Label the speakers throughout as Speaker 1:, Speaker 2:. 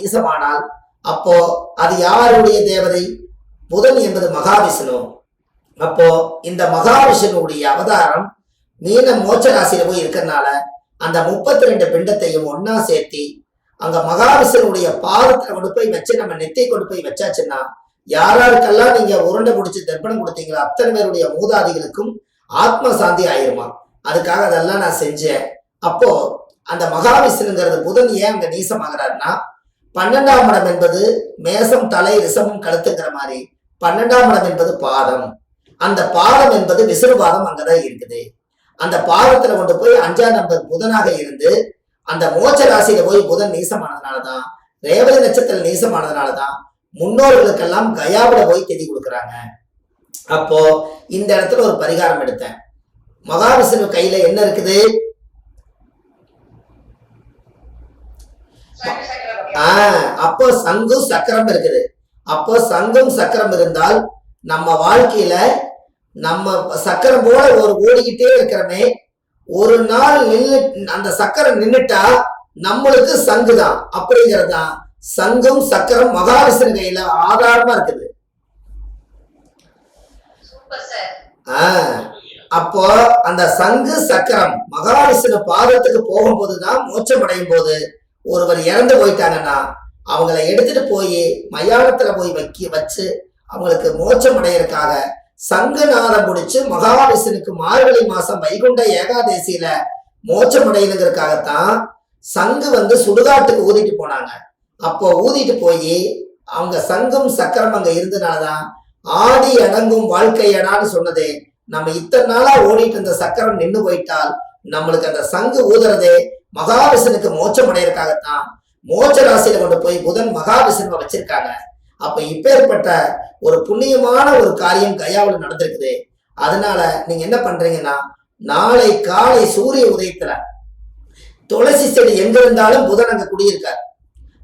Speaker 1: நீசமானால் அப்போ அது யாருடைய தேவதை? புதன் என்பது மகாவிஷ்ணு. அப்போ இந்த மகாவிஷ்ணுடைய அவதாரம் மீன மோட்ச ராசியில போய் இருக்கிறதுனால அந்த 32 பிண்டத்தையும் ஒன்னா சேர்த்தி அங்க மகாவிஷ்ணுடைய பாதத்துல கொண்டு போய் வச்சு நம்ம நெத்தை கொண்டு போய் வச்சாச்சுன்னா யாராருக்கெல்லாம் நீங்க உருண்டை பிடிச்சி தர்ப்பணம் கொடுத்தீங்களோ அத்தனை பேருடைய மூதாதிகளுக்கும் ஆத்ம சாந்தி ஆயிருமா. அதுக்காக அதெல்லாம் நான் செஞ்சேன். அப்போ அந்த மகாவிஷ்ணுங்கிறது புதன் ஏன் அங்க நீசமாகிறாருன்னா 12ஆம் இடம் என்பது மேசம் தலை ரிஷபம் கழுத்துங்கிற மாதிரி 12ஆம் இடம் என்பது பாதம். அந்த பாதம் என்பது விசுறுபாதம் அங்கதான் இருக்குது. அந்த பாதத்துல கொண்டு போய் 5ஆம் நம்பர் புதனாக இருந்து அந்த மோட்ச ராசியில போய் புதன் நீசமானதுனாலதான் ரேவதி நட்சத்திரம் நீசமானதுனாலதான் முன்னோர்களுக்கெல்லாம் கயாவில போய் திதி கொடுக்குறாங்க. அப்போ இந்த இடத்துல ஒரு பரிகாரம் எடுத்தேன். மகாவிஷ்ணு கையில என்ன இருக்குது? அப்போ சங்கும் சக்கரம் இருக்குது. அப்போ சங்கும் சக்கரம் இருந்தால் நம்ம வாழ்க்கையில நம்ம சக்கரம் போல ஒரு ஓடிக்கிட்டே இருக்கிறமே, ஒரு நாள் நின்று அந்த சக்கரம் நின்னுட்டா நம்மளுக்கு சங்கு தான். அப்படிங்கிறதுதான் சங்கும் சக்கரம் மகாவிஷ்ணு கையில ஆதாரமா இருக்குது. அப்போ அந்த சங்கு சக்கரம் மகாவிஷ்ணு பாதத்துக்கு போகும்போதுதான் மோட்சம் அடையும் போது ஒருவர் இறந்து போயிட்டாங்கன்னா அவங்கள எடுத்துட்டு போய் மயானத்துல போய் வச்சு அவங்களுக்கு மோட்சம் அடையறதுக்காக சங்குநாதம் முடிச்சு மகாவிஷ்ணுக்கு மார்கழி மாசம் வைகுண்ட ஏகாதேசியில மோட்சம் அடையணுங்கிறதுக்காகத்தான் சங்கு சுடுகாட்டுக்கு ஊதிட்டு போனாங்க. அப்போ ஊதிட்டு போய் அவங்க சங்கும் சக்கரம் அங்க இருந்தனாலதான் ஆடி அடங்கும் வாழ்க்கையடான்னு சொன்னதே. நம்ம இத்தனை நாளா ஓடிட்டு இருந்த சக்கரம் நின்று போயிட்டால் நம்மளுக்கு அந்த சங்கு ஊதுறதே மகாவிஷ்ணுக்கு மோட்சம் அடையறதுக்காகத்தான் மோட்ச ராசியில கொண்டு போய் புதன் மகாவிஷ்ணுவை வச்சிருக்காங்க. அப்ப இப்பேற்பட்ட ஒரு புண்ணியமான ஒரு காரியம் கயாவில் நடந்திருக்குது. அதனால நீங்க என்ன பண்றீங்கன்னா நாளை காலை சூரிய உதயத்துல துளசி செடி எங்க இருந்தாலும் புதன் அங்க குடியிருக்கார்,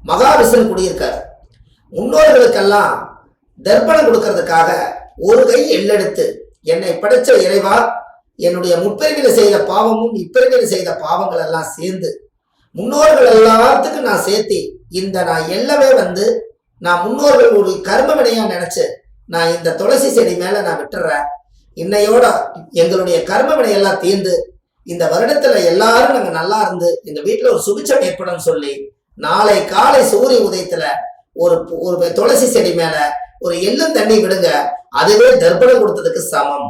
Speaker 1: மகாவிஷ்ணு குடியிருக்கார். முன்னோர்களுக்கெல்லாம் தர்ப்பணம் கொடுக்கறதுக்காக ஒரு கை எள்ளெடுத்து என்னை படைச்ச இறைவா, என்னுடைய முற்பிறவில செய்த பாவமும் இப்பிறவில செய்த பாவங்கள் எல்லாம் சேர்ந்து முன்னோர்கள் எல்லாத்துக்கும் நான் சேர்த்தி இந்த நான் எல்லாமே நான் முன்னோர்கள் ஒரு கர்ம வினையா நினைச்சு நான் இந்த துளசி செடி மேல நான் விட்டுறேன். இன்னையோட எங்களுடைய கர்ம வினையெல்லாம் தீர்ந்து இந்த வருடத்துல எல்லாரும் நாங்க நல்லா இருந்து எங்க வீட்டுல ஒரு சுபிச்சம் ஏற்படும் சொல்லி நாளை காலை சூரிய உதயத்துல ஒரு துளசி செடி மேல ஒரு எள்ளும் தண்ணி விடுங்க. அதுவே தர்ப்பணம் கொடுத்ததுக்கு சமம்.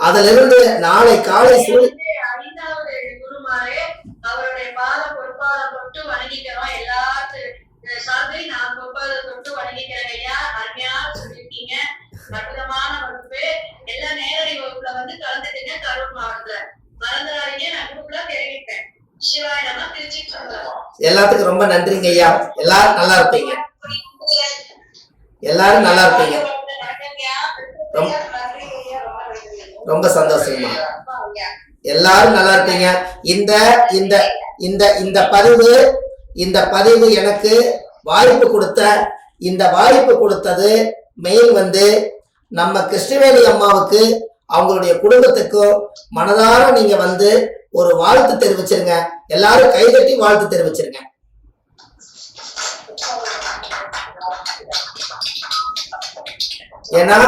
Speaker 1: அதுல இருந்து நாளை காலை
Speaker 2: அவருடைய பாத பொற்பாத தொட்டு வணங்கிக்கிறோம். எல்லாத்தையும் நான் பொற்பாத தொட்டு வணங்கிக்கிறேன் ஐயா. அருமையா சொல்லிருக்கீங்க, அற்புதமான வகுப்பு. எல்லா நேரடி வகுப்புல கலந்துட்டீங்க. கரூர் மாவட்டத்துல மறந்துடாதீங்க. நான் குரூப்ல தெரிவிப்பேன். சிவாய் நம்ம திருச்சி சொல்லலாம்.
Speaker 1: எல்லாத்துக்கும் ரொம்ப நன்றிங்க ஐயா. எல்லாரும் நல்லா இருப்பீங்க. எல்லாரும் நல்லா இருப்பீங்க. ரொம்ப சந்தோஷமா எல்லாரும் நல்லா இருப்பீங்க. இந்த இந்த இந்த இந்த பதிவு எனக்கு வாய்ப்பு கொடுத்தது மெயில் நம்ம கிருஷ்ணவேணி அம்மாவுக்கு அவங்களுடைய குடும்பத்துக்கும் மனதார நீங்க ஒரு வாழ்த்து தெரிவிச்சிருங்க. எல்லாரும் கைதட்டி வாழ்த்து தெரிவிச்சிருங்க. ஏன்னா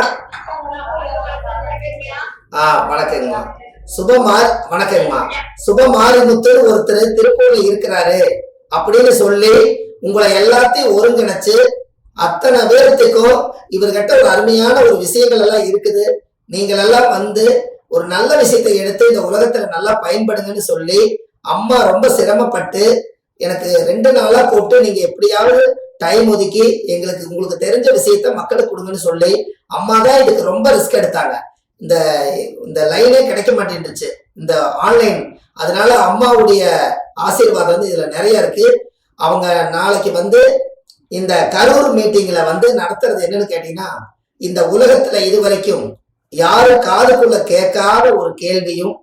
Speaker 1: வணக்கங்கம்மா. வணக்கங்கம்மா. சுபமாரிமுத்து ஒருத்தர் திருப்பூர்ல இருக்கிறாரு அப்படின்னு சொல்லி உங்களை எல்லாத்தையும் ஒருங்கிணைச்சு அத்தனை பேர்த்துக்கும் இவர்கிட்ட ஒரு அருமையான ஒரு விஷயங்கள் எல்லாம் இருக்குது, நீங்கள் எல்லாம் ஒரு நல்ல விஷயத்தை எடுத்து இந்த உலகத்துல நல்லா பயன்படுங்கன்னு சொல்லி அம்மா ரொம்ப சிரமப்பட்டு எனக்கு 2 நாளா போட்டு நீங்க எப்படியாவது டைம் ஒதுக்கி உங்களுக்கு தெரிஞ்ச விஷயத்த மக்களுக்கு கொடுங்கன்னு சொல்லி அம்மா தான் இதுக்கு ரொம்ப ரிஸ்க் எடுத்தாங்க. இந்த லைனே கிடைக்க மாட்டேன்ருச்சு, இந்த ஆன்லைன். அதனால அம்மாவுடைய ஆசீர்வாதம் இதுல நிறைய இருக்கு. அவங்க நாளைக்கு இந்த கரூர் மீட்டிங்ல நடத்துறது என்னன்னு கேட்டீங்கன்னா, இந்த உலகத்துல இதுவரைக்கும் யாரும் காதுக்குள்ள கேட்காத ஒரு கேள்வியும்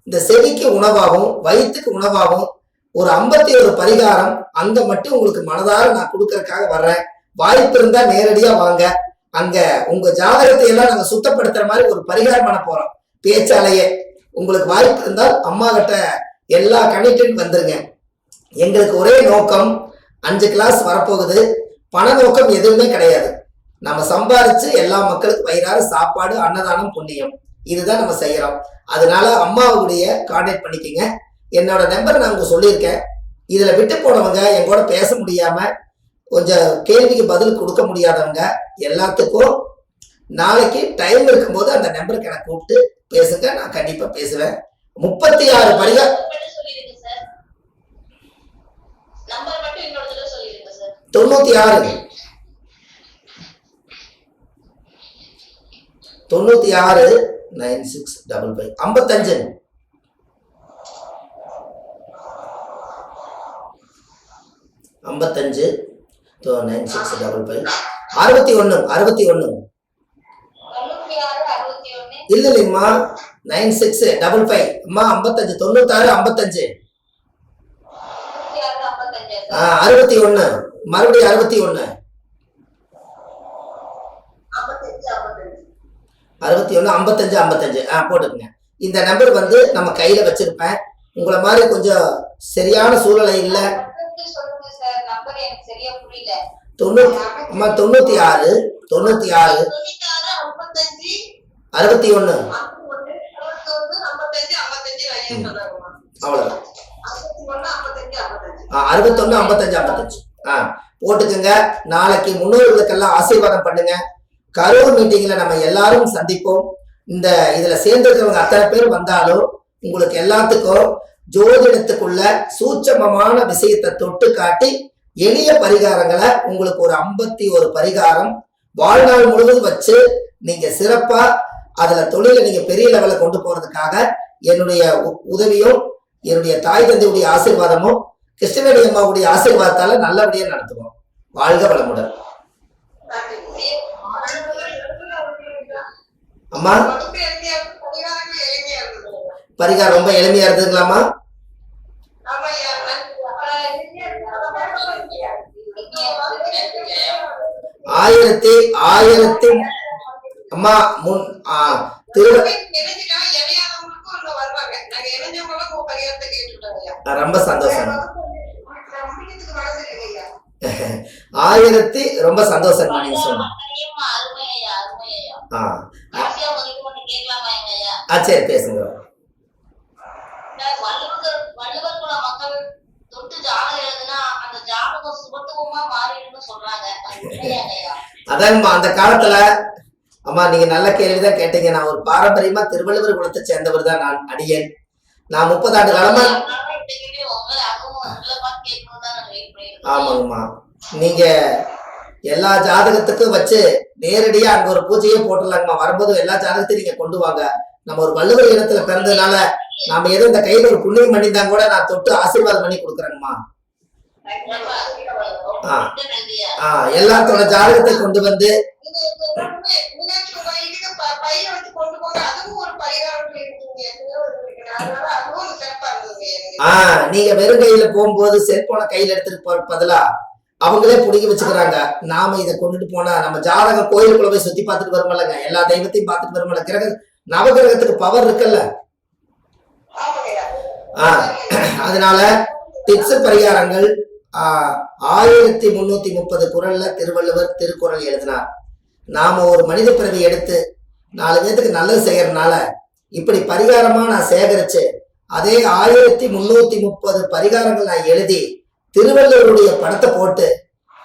Speaker 1: இந்த செவிக்கு உணவாகும் வயிற்றுக்கு உணவாகும் ஒரு 51 பரிகாரம் அங்க மட்டும் உங்களுக்கு மனதார நான் கொடுக்கறதுக்காக வர்றேன். வாய்ப்பு இருந்தா நேரடியா வாங்க. அங்க உங்க ஜாதகத்தை எல்லாம் நாங்க சுத்தப்படுத்துற மாதிரி ஒரு பரிகாரம் பண்ண போறோம் பேச்சாலேயே. உங்களுக்கு வாய்ப்பு இருந்தால் அம்மா கிட்ட எல்லா கமிட்மெண்ட் வந்துருங்க. எங்களுக்கு ஒரே நோக்கம், 5 கிளாஸ் வரப்போகுது. பண நோக்கம் எதுவுமே கிடையாது. நம்ம சம்பாதிச்சு எல்லா மக்களுக்கு வயிறார சாப்பாடு, அன்னதானம், புண்ணியம், இதுதான் நம்ம செய்யறோம். அதனால அம்மாவுடைய கான்டாக்ட் பண்ணிக்கங்க. என்னோட நம்பர் நான் உங்களுக்கு சொல்லியிருக்கேன். இதுல விட்டு போனவங்க, என் கூட பேச முடியாம கொஞ்சம் கேள்விக்கு பதில் கொடுக்க முடியாதவங்க எல்லாத்துக்கும் நாளைக்கு டைம் இருக்கும்போது அந்த நம்பருக்கு எனக்கு கூப்பிட்டு பேசுங்க. நான் கண்டிப்பா பேசுவேன். 36 பரிகாரம் 96 9655 55 55 9655 61 இல்லைங்கம்மா 9655 அம்மா 55 96 55 61 மறுபடியும் 61 55 55 போட்டுக்குங்க. இந்த நம்பர் வந்து நம்ம கையில வச்சிருப்பேன். உங்களை மாதிரி கொஞ்சம் சரியான சூழ்நிலை இல்ல. 96 61 அவ்வளவுதான். 61 55 55 போட்டுக்குங்க. நாளைக்கு முன்னோர்களுக்கெல்லாம் ஆசீர்வாதம் பண்ணுங்க. கரூர் மீட்டிங்ல நம்ம எல்லாரும் சந்திப்போம். இதுல சேர்ந்திருக்கிறவங்க அத்தனை பேர் வந்தாலும் உங்களுக்கு எல்லாத்துக்கும் ஜோதிடத்துக்குள்ள சூட்சமமான விஷயத்தை தொட்டு காட்டி எளிய பரிகாரங்களை உங்களுக்கு ஒரு 51 பரிகாரம் வாழ்நாள் முழுவதும் வச்சு நீங்க சிறப்பா அதுல தொழிலை நீங்க பெரிய லெவல்ல கொண்டு போறதுக்காக என்னுடைய உதவியும் என்னுடைய தாய் தந்தையுடைய ஆசீர்வாதமும் கிருஷ்ணவேணி அம்மாவுடைய ஆசீர்வாதத்தால நல்லபடியா நடத்துவோம். வாழ்க வளமுடன். அம்மா பரிகாரம் ரொம்ப எளிமையா இருந்ததுங்களாமா? அம்மா ரொம்ப சந்தோஷம். ரொம்ப சந்தோஷம். நீங்க சொன்ன சரி பேசுங்க. அதாங்கம்மா அந்த காலத்துல அம்மா நீங்க நல்ல கேள்விதான் கேட்டீங்க. நான் ஒரு பாரம்பரியமா திருவள்ளுவர் குலத்தை சேர்ந்தவர் தான் நான் அடியேன். நான் 30 ஆண்டு காலமா ஆமாங்கம்மா நீங்க எல்லா ஜாதகத்துக்கும் வச்சு நேரடியா அங்க ஒரு பூஜையே போட்டுடலாங்கம்மா. வரும்போது எல்லா ஜாதகத்தையும் நீங்க கொண்டு வாங்க. நம்ம ஒரு வள்ளுவர் இனத்துல பிறந்ததுனால நாம ஏதோ இந்த கையில ஒரு புண்ணியம் பண்ணியிருந்தா கூட நான் தொட்டு ஆசீர்வாதம் பண்ணி கொடுக்குறேங்கம்மா. எல்லாத்தோட ஜாதகத்தை கொண்டு வந்து நீங்க வெறும் கையில போகும்போது செல்போனை கையில எடுத்துட்டு போற பதிலா அவங்களே புடிக்க வச்சுக்கிறாங்க. நாம இதை கொண்டுட்டு போனா நம்ம ஜாதக கோயிலுக்குள்ள போய் சுத்தி பார்த்துட்டு வருமல்லங்க. எல்லா தெய்வத்தையும் பார்த்துட்டு வருமல்ல. நவகிரகத்துக்கு பவர் இருக்குல்ல. அதனால டிப்ஸ் பரிகாரங்கள் 1330 குறள்ல திருவள்ளுவர் திருக்குறள் எழுதினார். நாம ஒரு மனித பிறவி எடுத்து 4 பேத்துக்கு நல்லது செய்யறதுனால இப்படி பரிகாரமா நான் சேகரிச்சு அதே 1330 பரிகாரங்கள் நான் எழுதி திருவள்ளுவருடைய படத்தை போட்டு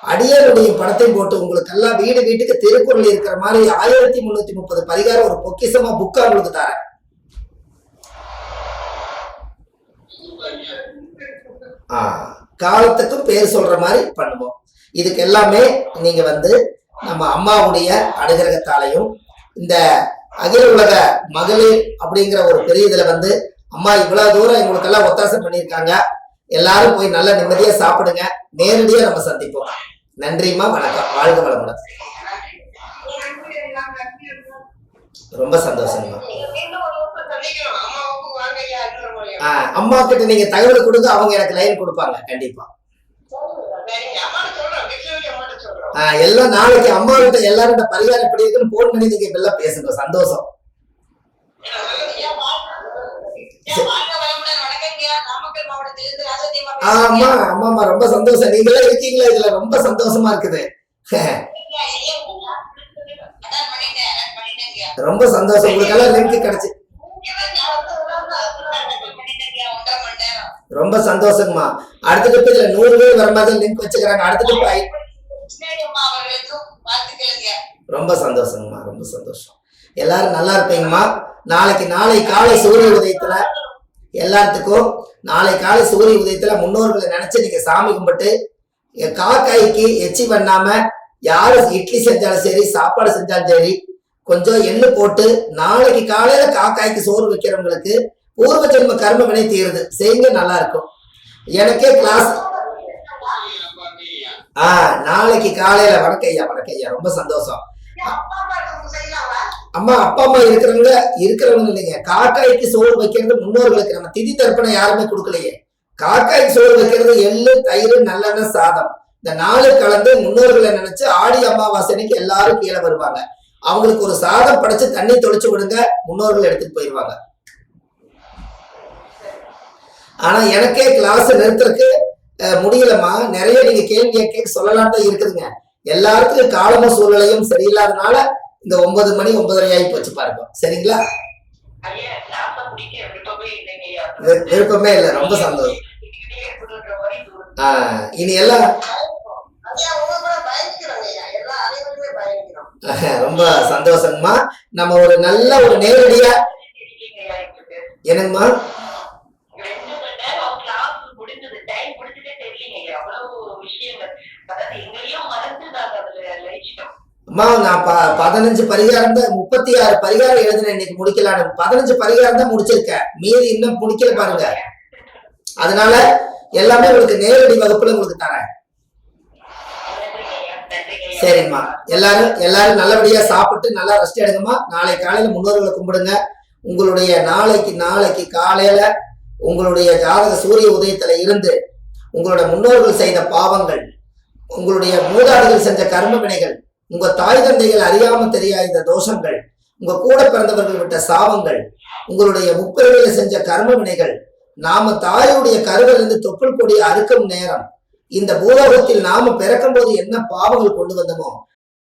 Speaker 1: அடியாருடைய படத்தையும் போட்டு உங்களுக்கு எல்லாம் வீட்டுக்கு திருக்குறள் இருக்கிற மாதிரி 1330 பரிகாரம் ஒரு பொக்கிஷமா புக்கா உங்களுக்கு தரேன். காலத்துக்கும் பேர் சொல்ற மாதிரி பண்ணுவோம். இதுக்கு எல்லாமே நீங்க வந்து நம்ம அம்மாவுடைய அனுகிரகத்தாலையும் இந்த அகில உலக மகளிர் அப்படிங்கிற ஒரு பெரிய இதுல வந்து அம்மா இவ்வளவு தூரம் எங்களுக்கு எல்லாம் ஒத்தாசை பண்ணியிருக்காங்க. எல்லாரும் போய் நல்ல நிம்மதியா சாப்பிடுங்க. நேரடியா நம்ம சந்திப்போம். நன்றிம்மா, வணக்கம். வாழ்க வளமுடன். ரொம்ப சந்தோஷம்மா. அம்மா கிட்ட நீங்க தகவல் கொடுங்க, அவங்க எனக்கு லைன் கொடுப்பாங்க கண்டிப்பா. எல்லாம் நாளைக்கு அம்மா கிட்ட எல்லாரும் பரிகாரம் எப்படி இருக்குன்னு போன் பண்ணி நீங்க எல்லாம் பேசுங்க. சந்தோஷம். ஆமா ஆமாமா, ரொம்ப சந்தோஷம். நீங்களே இருக்கீங்களா இதுல, ரொம்ப சந்தோஷமா இருக்குது. ரொம்ப சந்தோஷம். உங்களுக்கெல்லாம் லிங்க் கிடைச்சு ரொம்ப சந்தோஷங்கம்மா. அடுத்த ட்ரிப் இதுல 100 பேர் வர மாதிரி லிங்க் வச்சுக்கிறாங்க. அடுத்த ட்ரிப் ரொம்ப சந்தோஷங்கம்மா, ரொம்ப சந்தோஷம். எல்லாரும் நல்லா இருப்பீங்கம்மா. நாளை காலை சூரிய உதயத்துல எல்லாத்துக்கும் நாளை காலை சூரிய உதயத்துல முன்னோர்களை நினைச்சு நீங்க சாமி கும்பிட்டு காக்காய்க்கு எச்சி பண்ணாம யாரு இட்லி செஞ்சாலும் சரி, சாப்பாடு செஞ்சாலும் சரி, கொஞ்சம் எள்ளு போட்டு நாளைக்கு காலையில காக்காய்க்கு சோறு வைக்கிறவங்களுக்கு பூர்வ ஜென்ம கர்ம வினை தீருது, செய்யுங்க, நல்லா இருக்கும். எனக்கே கிளாஸ் நாளைக்கு காலையில. வணக்கம் ஐயா, ரொம்ப சந்தோஷம். அம்மா அப்பா அம்மா இருக்கிறவங்க இல்லைங்க. காக்காய்க்கு சோறு வைக்கிறது முன்னோர்களுக்கு. நம்ம திதி தர்ப்பணை யாருமே கொடுக்கலையே. காக்காய்க்கு சோறு வைக்கிறது எள்ளு, தயிர், நல்லெண்ணெய், சாதம், இந்த 4 கலந்து முன்னோர்களை நினைச்சு ஆடி அமாவாசை அன்னைக்கு எல்லாரும் கீழே வருவாங்க. அவங்களுக்கு ஒரு சாதம் படைச்சு தண்ணி தொளிச்சு விடுங்க, முன்னோர்கள் எடுத்துட்டு போயிடுவாங்க. ஆனா எனக்கே கிளாஸ் நிறுத்துறதுக்கு முடியலம்மா. நிறைய நீங்க கேள்வி கேட்க சொல்லலாம் தான் இருக்குதுங்க. எல்லாருக்கும் காலமும் சூழ்நிலையும் சரியில்லாதனால இந்த 9 மணி 9:30 ஆகி போச்சு பாருங்க. சரிங்களா? விருப்பமே இல்லை. ரொம்ப சந்தோஷம். இனி எல்லாம் ரொம்ப சந்தோஷங்கம்மா. நம்ம ஒரு நல்ல ஒரு நேரடியா என்னங்கம்மா அம்மா, நான் 15 பரிகாரம் தான், 36 பரிகாரம் எழுதினேன். இன்னைக்கு முடிக்கலான்னு 15 பரிகாரம் தான் முடிச்சிருக்கேன். மீதி இன்னும் முடிக்கல பாருங்க. அதனால எல்லாமே உங்களுக்கு நேரடி வகுப்புல உங்களுக்கு தரேன். சரிம்மா, எல்லாரும் நல்லபடியா சாப்பிட்டு நல்லா ரெஸ்ட் எடுங்கம்மா. நாளை காலையில முன்னோர்களை கும்பிடுங்க. உங்களுடைய நாளைக்கு காலையில உங்களுடைய ஜாதக சூரிய உதயத்துல இருந்து உங்களோட முன்னோர்கள் செய்த பாவங்கள், உங்களுடைய மூதாதைகள் செஞ்ச கர்ம வினைகள், உங்க தாய் தந்தைகள் அறியாம தெரியாத தோஷங்கள், உங்க கூட பிறந்தவர்கள் விட்ட சாபங்கள், உங்களுடைய முப்பிறவில செஞ்ச கர்ம வினைகள், நாம தாயுடைய கருவிலிருந்து தொப்புள் கொடி அறுக்கும் நேரம், இந்த பூலோகத்தில் நாம பிறக்கும் போது என்ன பாவங்கள் கொண்டு வந்தோமோ